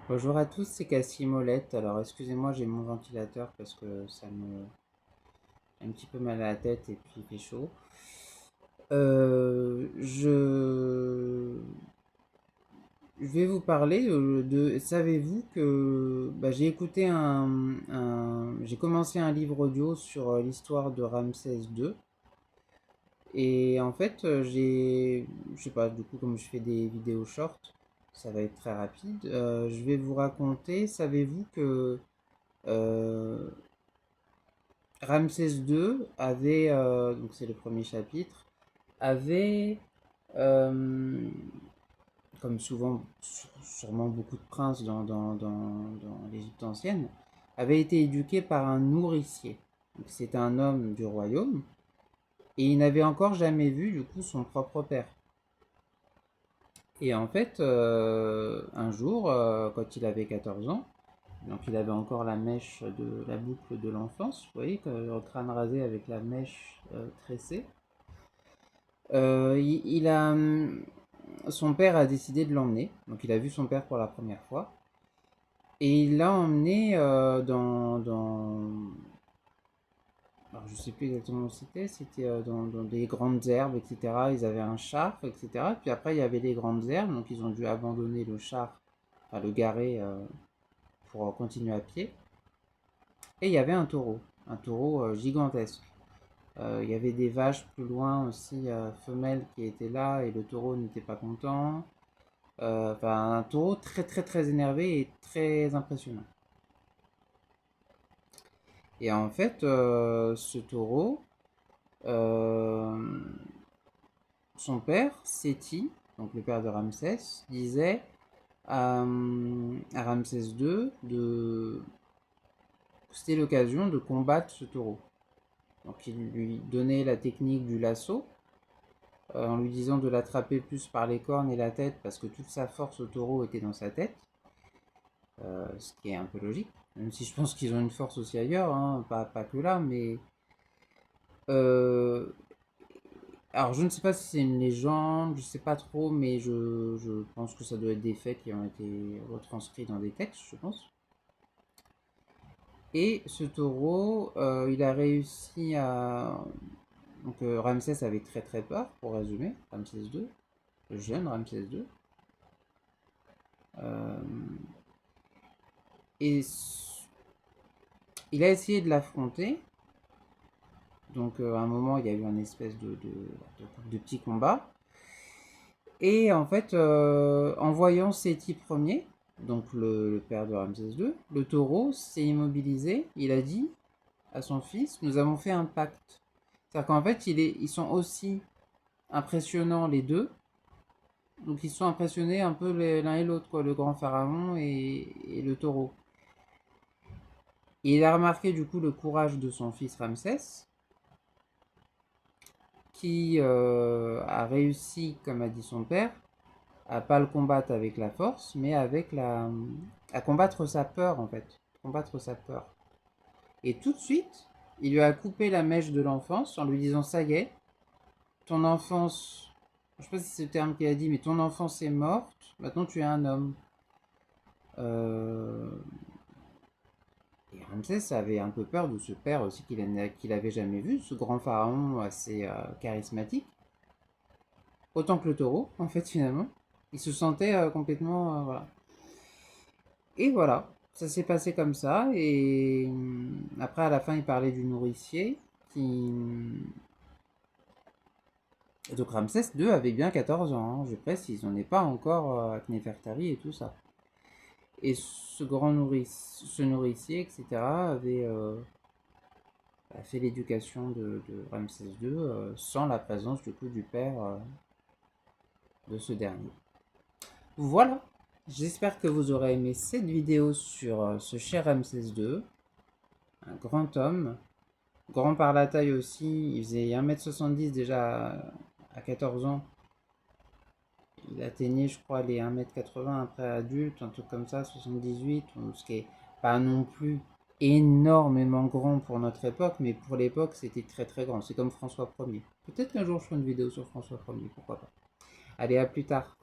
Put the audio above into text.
Bonjour à tous, c'est Cassie Molette. Alors excusez-moi, j'ai mon ventilateur parce que ça me un petit peu mal à la tête et puis il fait chaud. Je vais vous parler de. Savez-vous que j'ai écouté j'ai commencé un livre audio sur l'histoire de Ramsès II. Et en fait, je sais pas, du coup, comme je fais des vidéos short, ça va être très rapide. Je vais vous raconter. Savez-vous que euh, Ramsès II avait, donc c'est le premier chapitre, avait, euh, comme souvent, sûrement beaucoup de princes dans l'Égypte ancienne, avait été éduqué par un nourricier. C'est un homme du royaume, et il n'avait encore jamais vu du coup son propre père. Et en fait, un jour, quand il avait 14 ans, donc il avait encore la mèche de la boucle de l'enfance, vous voyez, le crâne rasé avec la mèche tressée. Son père a décidé de l'emmener. Donc il a vu son père pour la première fois. Et il l'a emmené alors je sais plus exactement où c'était dans des grandes herbes, etc. Ils avaient un char, etc. Puis après il y avait les grandes herbes, donc ils ont dû abandonner le char, enfin le garer pour continuer à pied. Et il y avait un taureau gigantesque. Il y avait des vaches plus loin aussi, femelles qui étaient là, et le taureau n'était pas content. Enfin, un taureau très très très énervé et très impressionnant. Et en fait, ce taureau, euh, son père, Séti, donc le père de Ramsès, disait à Ramsès II que c'était l'occasion de combattre ce taureau. Donc il lui donnait la technique du lasso, en lui disant de l'attraper plus par les cornes et la tête, parce que toute sa force au taureau était dans sa tête, ce qui est un peu logique, même si je pense qu'ils ont une force aussi ailleurs, hein, pas que là, mais... euh, alors je ne sais pas si c'est une légende, je sais pas trop, mais je pense que ça doit être des faits qui ont été retranscrits dans des textes, je pense. Et ce taureau, il a réussi à... Donc Ramsès avait très très peur, pour résumer, Ramsès II, le jeune Ramsès II. Euh, et il a essayé de l'affronter. Donc à un moment, il y a eu une espèce de petit combat. Et en fait, en voyant Séti Ier, donc le père de Ramsès II, le taureau s'est immobilisé. Il a dit à son fils, nous avons fait un pacte. C'est-à-dire qu'en fait, ils sont aussi impressionnants les deux. Donc ils sont impressionnés un peu l'un et l'autre, quoi, le grand pharaon et le taureau. Et il a remarqué du coup le courage de son fils Ramsès, qui a réussi, comme a dit son père, à pas le combattre avec la force, mais à combattre sa peur en fait, combattre sa peur. Et tout de suite, il lui a coupé la mèche de l'enfance en lui disant ça y est, ton enfance, je sais pas si c'est le terme qu'il a dit, mais ton enfance est morte, maintenant tu es un homme. Euh, Et Ramsès avait un peu peur de ce père aussi qu'il avait jamais vu, ce grand pharaon assez charismatique, autant que le taureau en fait finalement. Il se sentait complètement voilà. Et voilà, ça s'est passé comme ça. Et après, à la fin, il parlait du nourricier. Et donc Ramsès II avait bien 14 ans, hein, je précise. On n'est pas encore à Nefertari et tout ça. Et ce nourricier, etc., a fait l'éducation de Ramsès II sans la présence du coup du père de ce dernier. Voilà, j'espère que vous aurez aimé cette vidéo sur ce cher Ramsès II, un grand homme. Grand par la taille aussi, il faisait 1,70 m déjà à 14 ans. Il atteignait, je crois, les 1,80 m après adulte, un truc comme ça, 78, ce qui est pas non plus énormément grand pour notre époque, mais pour l'époque, c'était très très grand. C'est comme François Ier. Peut-être qu'un jour je ferai une vidéo sur François Ier, pourquoi pas. Allez, à plus tard.